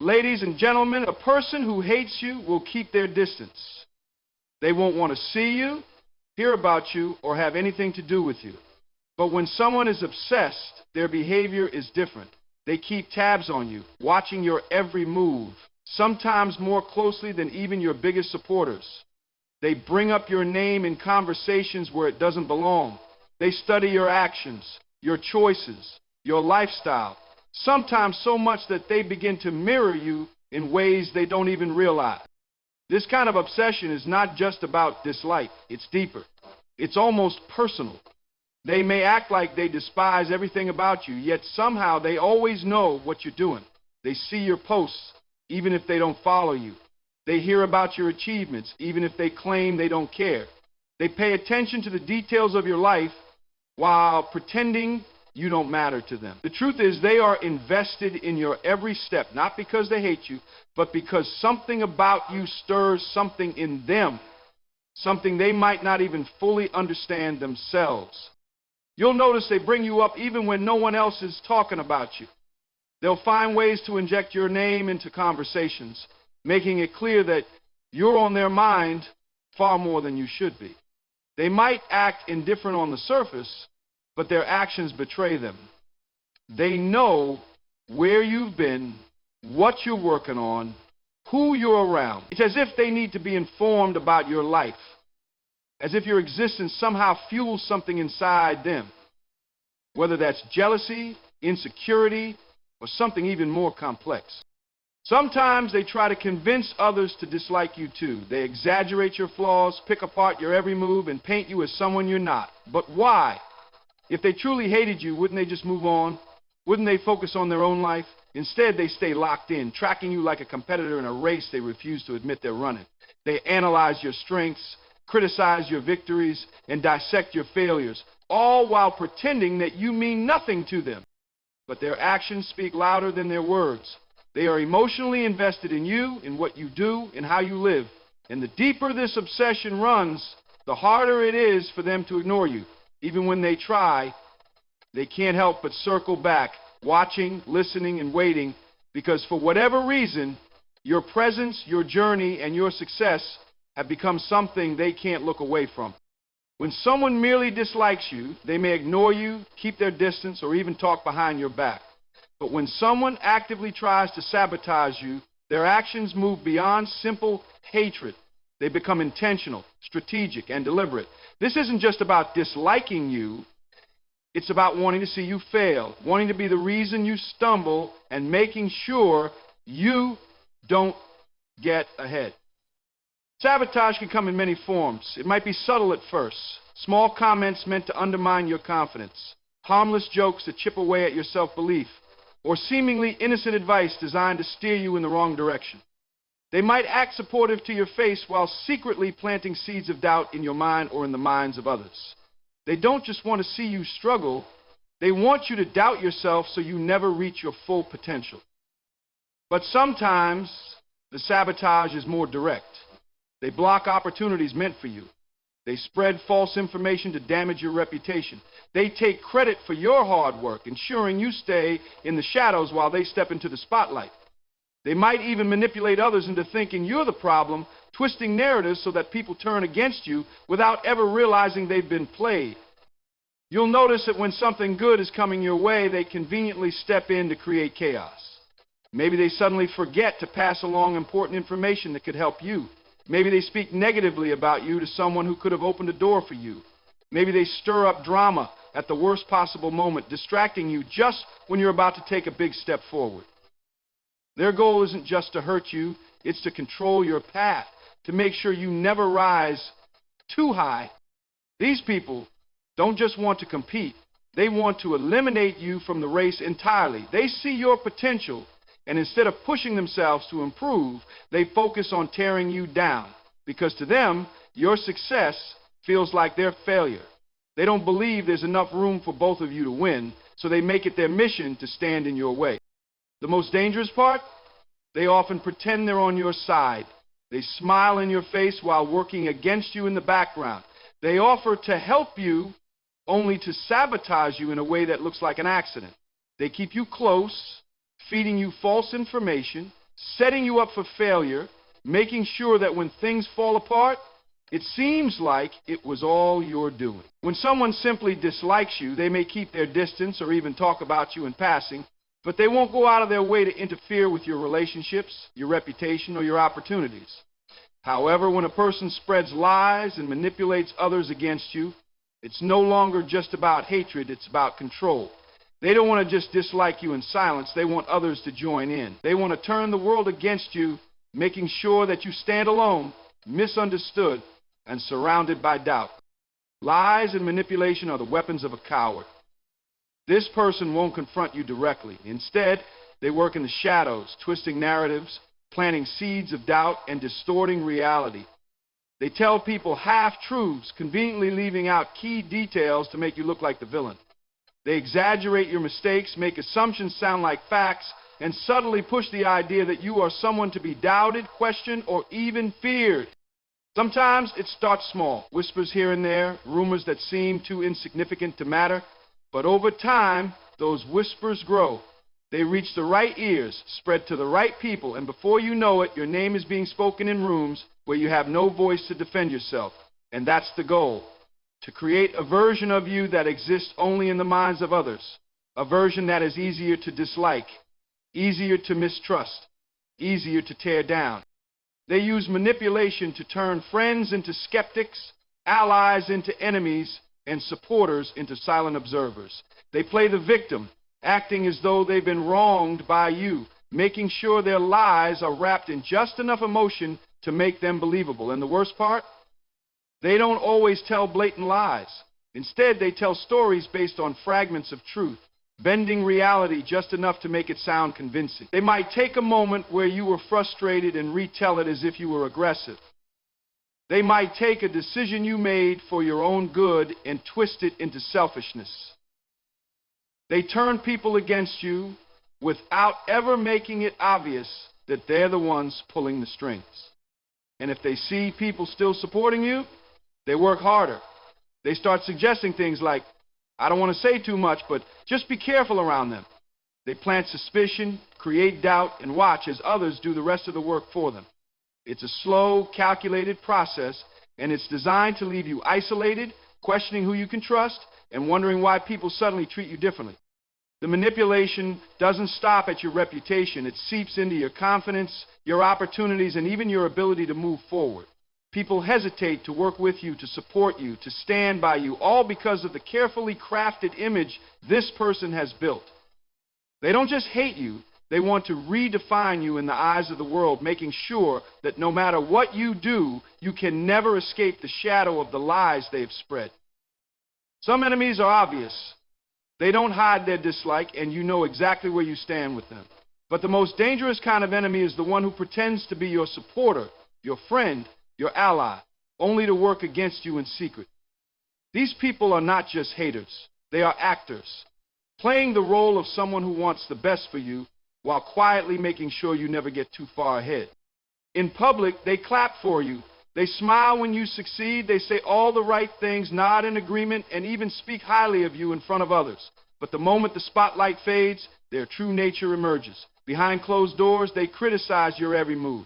Ladies and gentlemen, a person who hates you will keep their distance. They won't want to see you, hear about you, or have anything to do with you. But when someone is obsessed, their behavior is different. They keep tabs on you, watching your every move, sometimes more closely than even your biggest supporters. They bring up your name in conversations where it doesn't belong. They study your actions, your choices, your lifestyle, sometimes so much that they begin to mirror you in ways they don't even realize. This kind of obsession is not just about dislike, it's deeper. It's almost personal. They may act like they despise everything about you, yet somehow they always know what you're doing. They see your posts, even if they don't follow you. They hear about your achievements, even if they claim they don't care. They pay attention to the details of your life while pretending you don't matter to them. The truth is they are invested in your every step, not because they hate you, but because something about you stirs something in them, something they might not even fully understand themselves. You'll notice they bring you up even when no one else is talking about you. They'll find ways to inject your name into conversations, making it clear that you're on their mind far more than you should be. They might act indifferent on the surface, but their actions betray them. They know where you've been, what you're working on, who you're around. It's as if they need to be informed about your life, as if your existence somehow fuels something inside them, whether that's jealousy, insecurity, or something even more complex. Sometimes they try to convince others to dislike you too. They exaggerate your flaws, pick apart your every move, and paint you as someone you're not. But why? If they truly hated you, wouldn't they just move on? Wouldn't they focus on their own life? Instead, they stay locked in, tracking you like a competitor in a race they refuse to admit they're running. They analyze your strengths, criticize your victories, and dissect your failures, all while pretending that you mean nothing to them. But their actions speak louder than their words. They are emotionally invested in you, in what you do, in how you live. And the deeper this obsession runs, the harder it is for them to ignore you. Even when they try, they can't help but circle back, watching, listening, and waiting, because for whatever reason, your presence, your journey, and your success have become something they can't look away from. When someone merely dislikes you, they may ignore you, keep their distance, or even talk behind your back. But when someone actively tries to sabotage you, their actions move beyond simple hatred. They become intentional, strategic, and deliberate. This isn't just about disliking you. It's about wanting to see you fail, wanting to be the reason you stumble, and making sure you don't get ahead. Sabotage can come in many forms. It might be subtle at first. Small comments meant to undermine your confidence, harmless jokes that chip away at your self-belief, or seemingly innocent advice designed to steer you in the wrong direction. They might act supportive to your face while secretly planting seeds of doubt in your mind or in the minds of others. They don't just want to see you struggle, they want you to doubt yourself so you never reach your full potential. But sometimes the sabotage is more direct. They block opportunities meant for you. They spread false information to damage your reputation. They take credit for your hard work, ensuring you stay in the shadows while they step into the spotlight. They might even manipulate others into thinking you're the problem, twisting narratives so that people turn against you without ever realizing they've been played. You'll notice that when something good is coming your way, they conveniently step in to create chaos. Maybe they suddenly forget to pass along important information that could help you. Maybe they speak negatively about you to someone who could have opened a door for you. Maybe they stir up drama at the worst possible moment, distracting you just when you're about to take a big step forward. Their goal isn't just to hurt you, it's to control your path, to make sure you never rise too high. These people don't just want to compete, they want to eliminate you from the race entirely. They see your potential, and instead of pushing themselves to improve, they focus on tearing you down, because to them, your success feels like their failure. They don't believe there's enough room for both of you to win, so they make it their mission to stand in your way. The most dangerous part? They often pretend they're on your side. They smile in your face while working against you in the background. They offer to help you only to sabotage you in a way that looks like an accident. They keep you close, feeding you false information, setting you up for failure, making sure that when things fall apart, it seems like it was all your doing. When someone simply dislikes you, they may keep their distance or even talk about you in passing, but they won't go out of their way to interfere with your relationships, your reputation, or your opportunities. However, when a person spreads lies and manipulates others against you, it's no longer just about hatred, it's about control. They don't want to just dislike you in silence, they want others to join in. They want to turn the world against you, making sure that you stand alone, misunderstood, and surrounded by doubt. Lies and manipulation are the weapons of a coward. This person won't confront you directly. Instead, they work in the shadows, twisting narratives, planting seeds of doubt, and distorting reality. They tell people half-truths, conveniently leaving out key details to make you look like the villain. They exaggerate your mistakes, make assumptions sound like facts, and subtly push the idea that you are someone to be doubted, questioned, or even feared. Sometimes it starts small, whispers here and there, rumors that seem too insignificant to matter, but over time, those whispers grow. They reach the right ears, spread to the right people, and before you know it, your name is being spoken in rooms where you have no voice to defend yourself. And that's the goal, to create a version of you that exists only in the minds of others, a version that is easier to dislike, easier to mistrust, easier to tear down. They use manipulation to turn friends into skeptics, allies into enemies, and supporters into silent observers. They play the victim, acting as though they've been wronged by you, making sure their lies are wrapped in just enough emotion to make them believable. And the worst part? They don't always tell blatant lies. Instead, they tell stories based on fragments of truth, bending reality just enough to make it sound convincing. They might take a moment where you were frustrated and retell it as if you were aggressive. They might take a decision you made for your own good and twist it into selfishness. They turn people against you without ever making it obvious that they're the ones pulling the strings. And if they see people still supporting you, they work harder. They start suggesting things like, I don't want to say too much, but just be careful around them. They plant suspicion, create doubt, and watch as others do the rest of the work for them. It's a slow, calculated process, and it's designed to leave you isolated, questioning who you can trust, and wondering why people suddenly treat you differently. The manipulation doesn't stop at your reputation. It seeps into your confidence, your opportunities, and even your ability to move forward. People hesitate to work with you, to support you, to stand by you, all because of the carefully crafted image this person has built. They don't just hate you, they want to redefine you in the eyes of the world, making sure that no matter what you do, you can never escape the shadow of the lies they've spread. Some enemies are obvious. They don't hide their dislike, and you know exactly where you stand with them. But the most dangerous kind of enemy is the one who pretends to be your supporter, your friend, your ally, only to work against you in secret. These people are not just haters. They are actors, playing the role of someone who wants the best for you while quietly making sure you never get too far ahead. In public, they clap for you. They smile when you succeed. They say all the right things, nod in agreement, and even speak highly of you in front of others. But the moment the spotlight fades, their true nature emerges. Behind closed doors, they criticize your every move.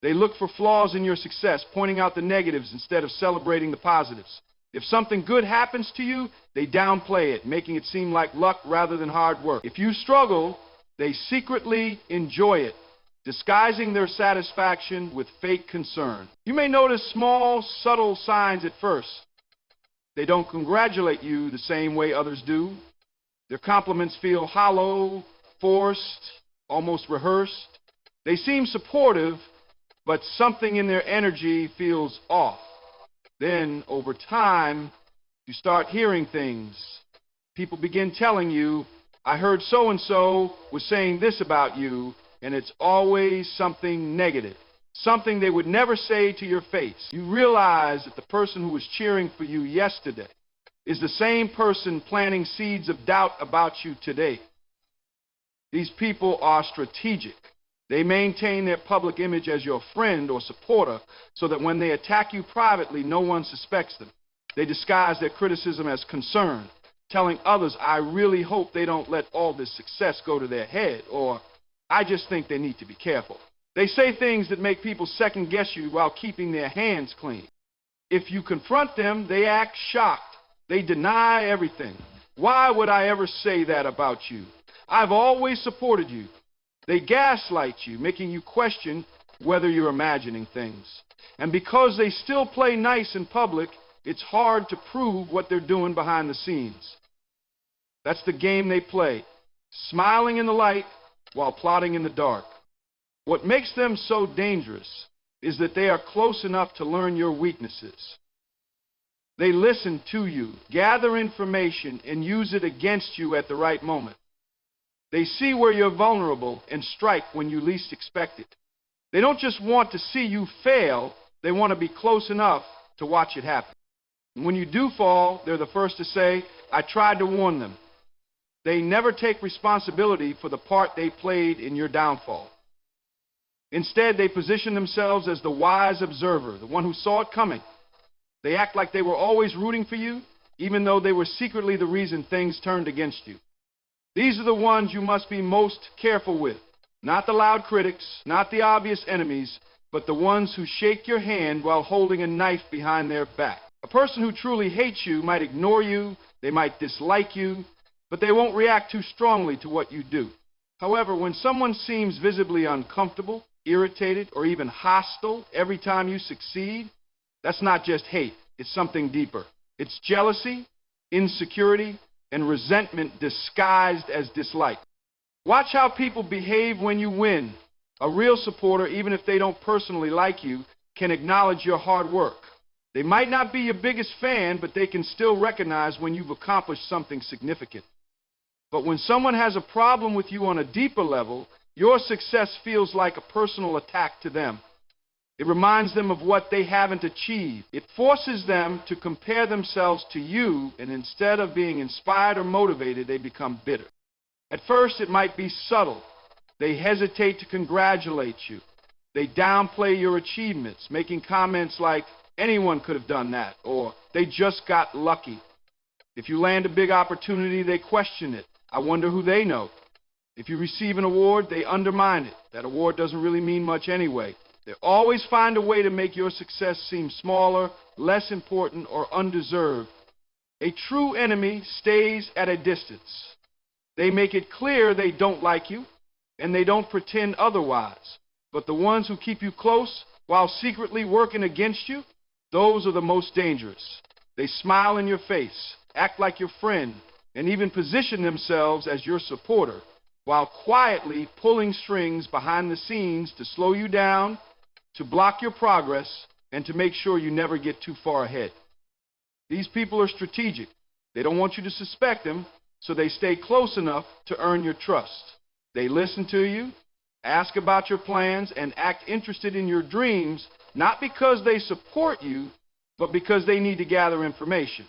They look for flaws in your success, pointing out the negatives instead of celebrating the positives. If something good happens to you, they downplay it, making it seem like luck rather than hard work. If you struggle, they secretly enjoy it, disguising their satisfaction with fake concern. You may notice small, subtle signs at first. They don't congratulate you the same way others do. Their compliments feel hollow, forced, almost rehearsed. They seem supportive, but something in their energy feels off. Then, over time, you start hearing things. People begin telling you, I heard so-and-so was saying this about you, and it's always something negative, something they would never say to your face. You realize that the person who was cheering for you yesterday is the same person planting seeds of doubt about you today. These people are strategic. They maintain their public image as your friend or supporter so that when they attack you privately, no one suspects them. They disguise their criticism as concern, telling others, I really hope they don't let all this success go to their head, or I just think they need to be careful. They say things that make people second guess you while keeping their hands clean. If you confront them, they act shocked. They deny everything. Why would I ever say that about you? I've always supported you. They gaslight you, making you question whether you're imagining things. And because they still play nice in public, it's hard to prove what they're doing behind the scenes. That's the game they play, smiling in the light while plotting in the dark. What makes them so dangerous is that they are close enough to learn your weaknesses. They listen to you, gather information, and use it against you at the right moment. They see where you're vulnerable and strike when you least expect it. They don't just want to see you fail, they want to be close enough to watch it happen. And when you do fall, they're the first to say, I tried to warn them. They never take responsibility for the part they played in your downfall. Instead, they position themselves as the wise observer, the one who saw it coming. They act like they were always rooting for you, even though they were secretly the reason things turned against you. These are the ones you must be most careful with. Not the loud critics, not the obvious enemies, but the ones who shake your hand while holding a knife behind their back. A person who truly hates you might ignore you, they might dislike you, but they won't react too strongly to what you do. However, when someone seems visibly uncomfortable, irritated, or even hostile every time you succeed, that's not just hate, it's something deeper. It's jealousy, insecurity, and resentment disguised as dislike. Watch how people behave when you win. A real supporter, even if they don't personally like you, can acknowledge your hard work. They might not be your biggest fan, but they can still recognize when you've accomplished something significant. But when someone has a problem with you on a deeper level, your success feels like a personal attack to them. It reminds them of what they haven't achieved. It forces them to compare themselves to you, and instead of being inspired or motivated, they become bitter. At first, it might be subtle. They hesitate to congratulate you. They downplay your achievements, making comments like, anyone could have done that, or they just got lucky. If you land a big opportunity, they question it. I wonder who they know. If you receive an award, they undermine it. That award doesn't really mean much anyway. They always find a way to make your success seem smaller, less important, or undeserved. A true enemy stays at a distance. They make it clear they don't like you, and they don't pretend otherwise. But the ones who keep you close while secretly working against you, those are the most dangerous. They smile in your face, act like your friend, and even position themselves as your supporter, while quietly pulling strings behind the scenes to slow you down, to block your progress, and to make sure you never get too far ahead. These people are strategic. They don't want you to suspect them, so they stay close enough to earn your trust. They listen to you, ask about your plans, and act interested in your dreams, not because they support you, but because they need to gather information.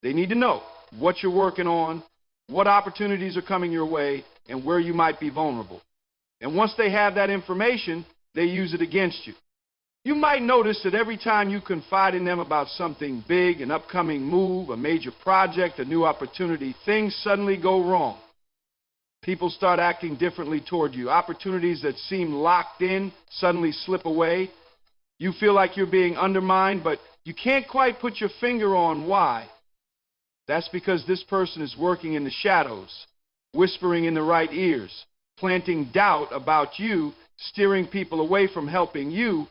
They need to know what you're working on, what opportunities are coming your way, and where you might be vulnerable. And once they have that information, they use it against you. You might notice that every time you confide in them about something big, an upcoming move, a major project, a new opportunity, things suddenly go wrong. People start acting differently toward you. Opportunities that seem locked in suddenly slip away. You feel like you're being undermined, but you can't quite put your finger on why. That's because this person is working in the shadows, whispering in the right ears, planting doubt about you, steering people away from helping you.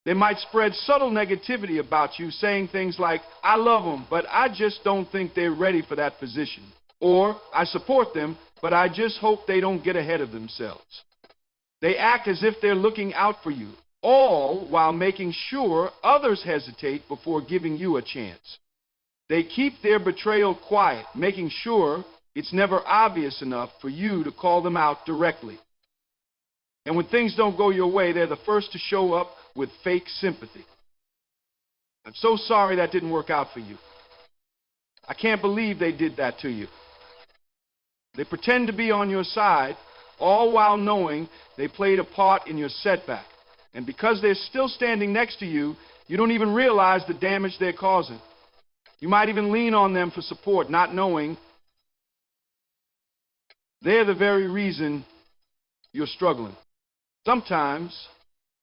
They might spread subtle negativity about you, saying things like, I love them, but I just don't think they're ready for that position. Or, I support them, but I just hope they don't get ahead of themselves. They act as if they're looking out for you, all while making sure others hesitate before giving you a chance. They keep their betrayal quiet, making sure it's never obvious enough for you to call them out directly. And when things don't go your way, they're the first to show up with fake sympathy. I'm so sorry that didn't work out for you. I can't believe they did that to you. They pretend to be on your side, all while knowing they played a part in your setback. And because they're still standing next to you, you don't even realize the damage they're causing. You might even lean on them for support, not knowing they're the very reason you're struggling. Sometimes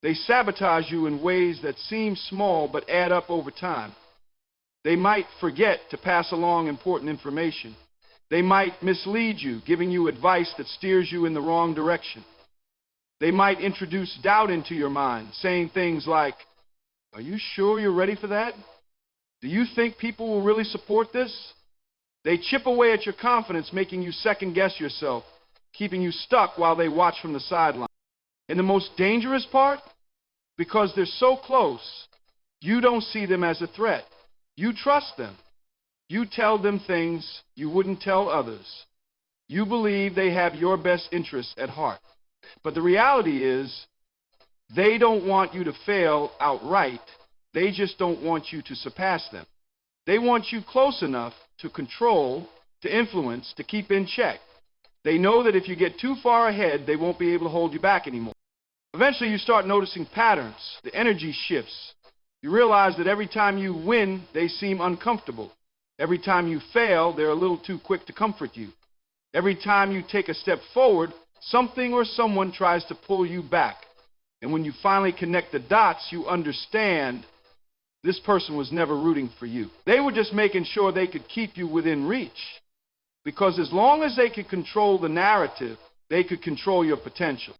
they sabotage you in ways that seem small but add up over time. They might forget to pass along important information. They might mislead you, giving you advice that steers you in the wrong direction. They might introduce doubt into your mind, saying things like, "Are you sure you're ready for that? Do you think people will really support this?" They chip away at your confidence, making you second-guess yourself, keeping you stuck while they watch from the sidelines. And the most dangerous part? Because they're so close, you don't see them as a threat. You trust them. You tell them things you wouldn't tell others. You believe they have your best interests at heart. But the reality is, they don't want you to fail outright. They just don't want you to surpass them. They want you close enough to control, to influence, to keep in check. They know that if you get too far ahead, they won't be able to hold you back anymore. Eventually, you start noticing patterns. The energy shifts. You realize that every time you win, they seem uncomfortable. Every time you fail, they're a little too quick to comfort you. Every time you take a step forward, something or someone tries to pull you back. And when you finally connect the dots, you understand this person was never rooting for you. They were just making sure they could keep you within reach. Because as long as they could control the narrative, they could control your potential.